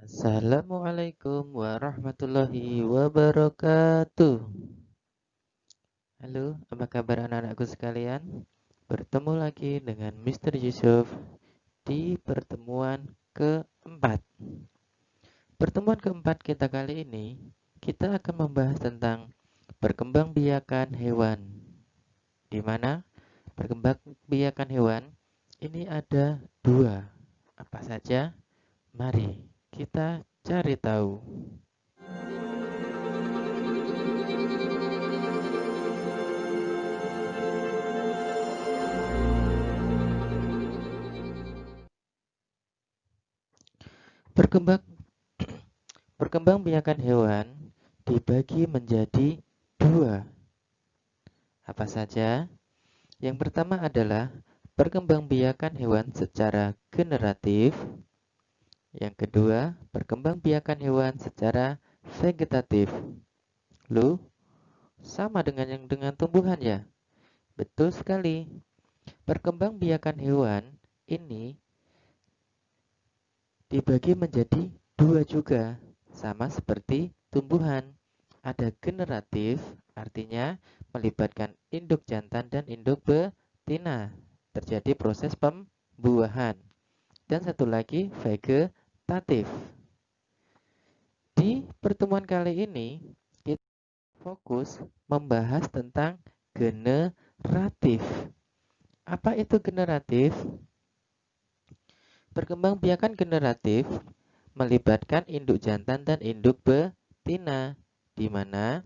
Assalamualaikum warahmatullahi wabarakatuh. Halo, apa kabar anak-anakku sekalian? Bertemu lagi dengan Mr. Yusuf di pertemuan keempat. Pertemuan keempat kita kali ini, kita akan membahas tentang perkembangbiakan hewan. Di mana perkembangbiakan hewan ini ada dua. Apa saja? Mari kita cari tahu. Perkembang Perkembangbiakan hewan dibagi menjadi dua. Apa saja? Yang pertama adalah perkembangbiakan hewan secara generatif. Yang kedua, perkembangbiakan hewan secara vegetatif. Lu sama dengan yang dengan tumbuhan ya? Betul sekali. Perkembangbiakan hewan ini dibagi menjadi dua juga, sama seperti tumbuhan. Ada generatif, artinya melibatkan induk jantan dan induk betina. Terjadi proses pembuahan. Dan satu lagi vegetatif. Di pertemuan kali ini, kita fokus membahas tentang generatif. Apa itu generatif? Perkembangbiakan generatif melibatkan induk jantan dan induk betina, di mana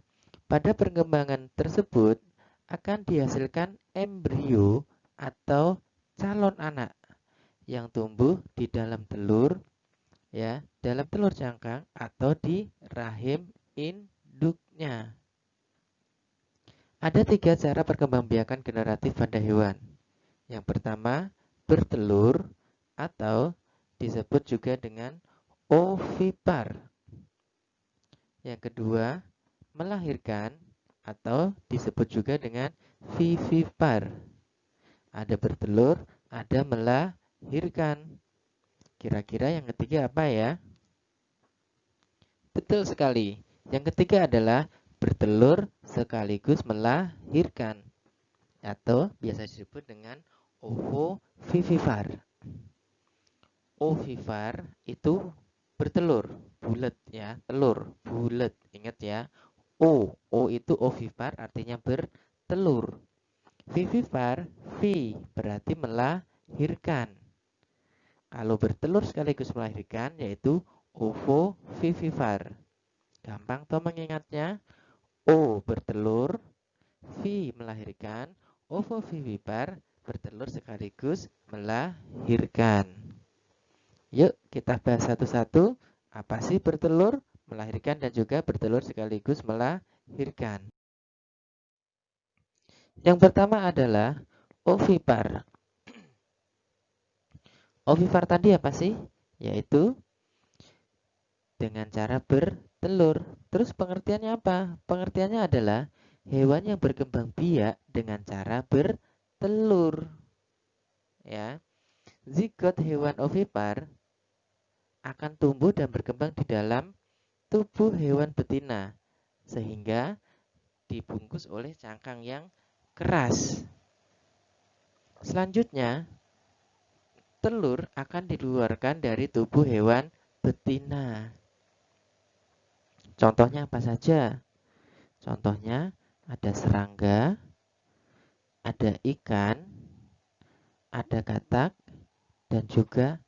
pada perkembangan tersebut akan dihasilkan embrio atau calon anak yang tumbuh di dalam telur, ya, dalam telur cangkang atau di rahim induknya. Ada tiga cara perkembangbiakan generatif pada hewan. Yang pertama, bertelur atau disebut juga dengan ovipar. Yang kedua, melahirkan atau disebut juga dengan vivipar. Ada bertelur, ada melahirkan. Kira-kira yang ketiga apa ya? Betul sekali. Yang ketiga adalah bertelur sekaligus melahirkan atau biasa disebut dengan ovovivipar. Ovipar itu bertelur, bulat ya, telur, bulat. Ingat ya. O itu ovipar artinya bertelur. Vivipar, V berarti melahirkan. Kalau bertelur sekaligus melahirkan yaitu ovovivipar. Gampang toh mengingatnya. O bertelur, V melahirkan, ovovivipar bertelur sekaligus melahirkan. Yuk kita bahas satu-satu. Apa sih bertelur, melahirkan dan juga bertelur sekaligus melahirkan? Yang pertama adalah ovipar. Ovipar tadi apa sih? Yaitu dengan cara bertelur. Terus pengertiannya apa? Pengertiannya adalah hewan yang berkembang biak dengan cara bertelur. Ya, zigot hewan ovipar akan tumbuh dan berkembang di dalam tubuh hewan betina sehingga dibungkus oleh cangkang yang keras. Selanjutnya, telur akan dikeluarkan dari tubuh hewan betina. Contohnya apa saja? Contohnya ada serangga, ada ikan, ada katak, dan juga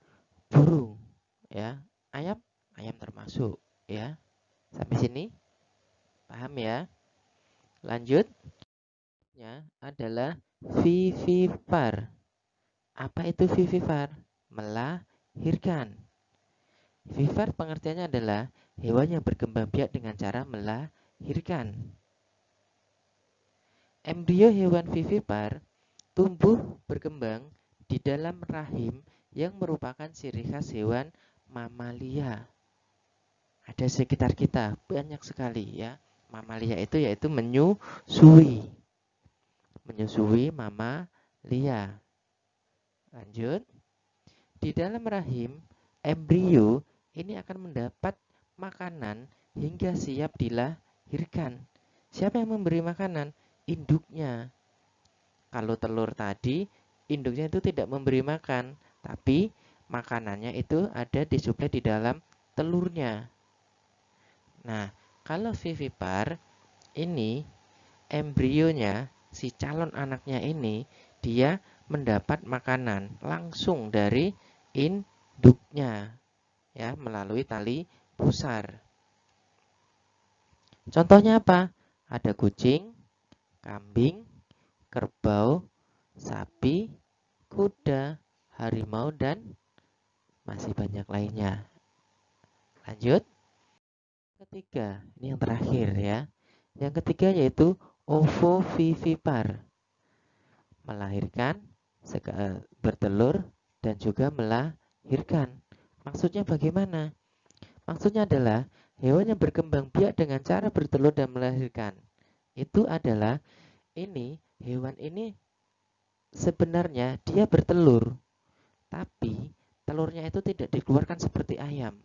burung. Ya, ayam, ayam termasuk. Ya, sampai sini paham ya? Lanjut, ya adalah vivipar. Apa itu vivipar? Melahirkan. Vivipar pengertiannya adalah hewan yang berkembang biak dengan cara melahirkan. Embrio hewan vivipar tumbuh berkembang di dalam rahim yang merupakan ciri khas hewan mamalia. Ada sekitar kita banyak sekali ya. Mamalia itu yaitu menyusui. Menyusui mamalia. Lanjut. Di dalam rahim, embrio ini akan mendapat makanan hingga siap dilahirkan. Siapa yang memberi makanan? Induknya. Kalau telur tadi, induknya itu tidak memberi makan, tapi makanannya itu ada disuplai di dalam telurnya. Nah, kalau vivipar ini embrionya, si calon anaknya ini, dia mendapat makanan langsung dari induknya, ya, melalui tali pusar. Contohnya apa? Ada kucing, kambing, kerbau, sapi, kuda, harimau, dan masih banyak lainnya. Lanjut. Ketiga, ini yang terakhir ya. Yang ketiga yaitu ovovivipar. Melahirkan, bertelur, dan juga melahirkan. Maksudnya bagaimana? Maksudnya adalah hewan yang berkembang biak dengan cara bertelur dan melahirkan. Itu adalah hewan ini sebenarnya dia bertelur, tapi telurnya itu tidak dikeluarkan seperti ayam.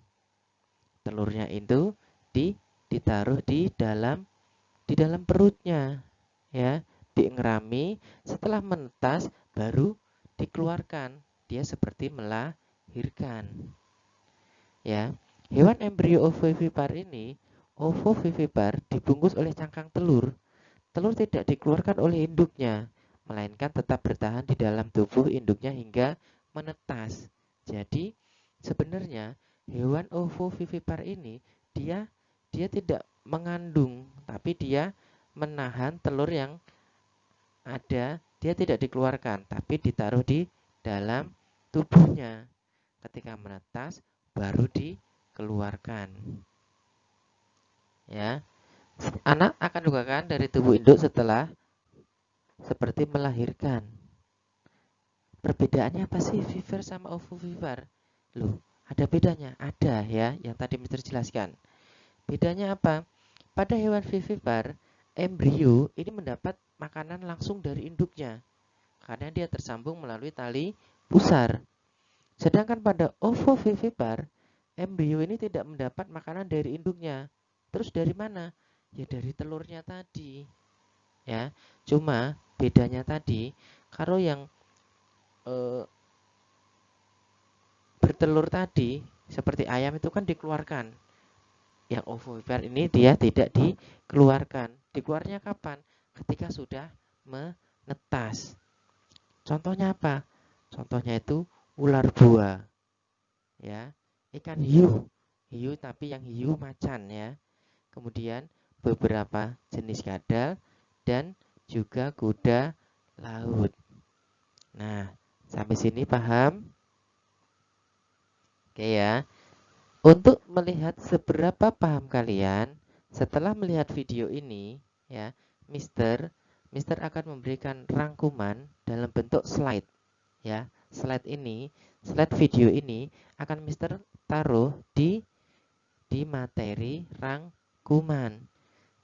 Telurnya itu ditaruh di dalam perutnya, ya, diengerami. Setelah menetas baru dikeluarkan. Dia seperti melahirkan. Ya, hewan embrio ovovivipar ini, ovovivipar dibungkus oleh cangkang telur. Telur tidak dikeluarkan oleh induknya, melainkan tetap bertahan di dalam tubuh induknya hingga menetas. Jadi, sebenarnya hewan ovovivipar ini dia tidak mengandung, tapi dia menahan telur yang ada, dia tidak dikeluarkan, tapi ditaruh di dalam tubuhnya. Ketika menetas, baru dikeluarkan. Ya, anak akan dikeluarkan dari tubuh induk setelah seperti melahirkan. Perbedaannya apa sih viver sama ovovivipar? Loh, ada bedanya? Ada ya, yang tadi Mister jelaskan. Bedanya apa? Pada hewan vivipar, embrio ini mendapat makanan langsung dari induknya karena dia tersambung melalui tali pusar. Sedangkan pada ovovivipar, embrio ini tidak mendapat makanan dari induknya. Terus dari mana? Ya dari telurnya tadi. Ya, cuma bedanya tadi, kalau yang bertelur tadi seperti ayam itu kan dikeluarkan. Yang ovovivipar ini dia tidak dikeluarkan. Dikeluarnya kapan? Ketika sudah menetas. Contohnya apa? Contohnya itu ular buah, ya, ikan hiu, hiu tapi yang hiu macan ya. Kemudian beberapa jenis kadal dan juga kuda laut. Nah, sampai sini paham? Oke ya. Untuk melihat seberapa paham kalian, setelah melihat video ini, ya, Mister akan memberikan rangkuman dalam bentuk slide, ya. Slide video ini akan Mister taruh di materi rangkuman,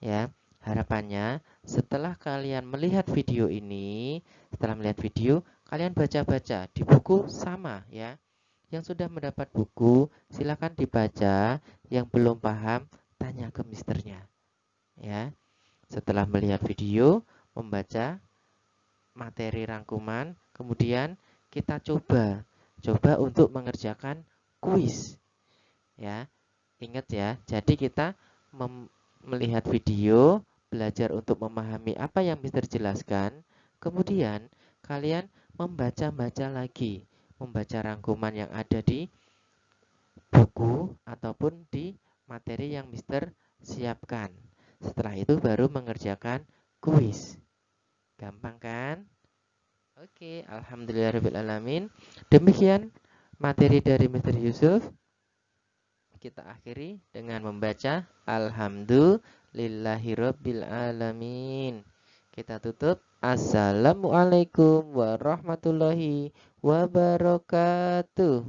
ya. Harapannya setelah kalian melihat video ini, kalian baca-baca di buku sama, ya. Yang sudah mendapat buku, silakan dibaca. Yang belum paham, tanya ke misternya. Ya, setelah melihat video, membaca materi rangkuman, kemudian kita coba untuk mengerjakan kuis. Ya, ingat ya. Jadi kita melihat video, belajar untuk memahami apa yang Mister jelaskan, kemudian kalian membaca lagi, membaca rangkuman yang ada di buku ataupun di materi yang Mister siapkan. Setelah itu baru mengerjakan kuis. Gampang kan? Oke, alhamdulillahirobbilalamin. Demikian materi dari Mister Yusuf. Kita akhiri dengan membaca alhamdulillahirobbilalamin. Kita tutup. Assalamualaikum warahmatullahi wabarakatuh.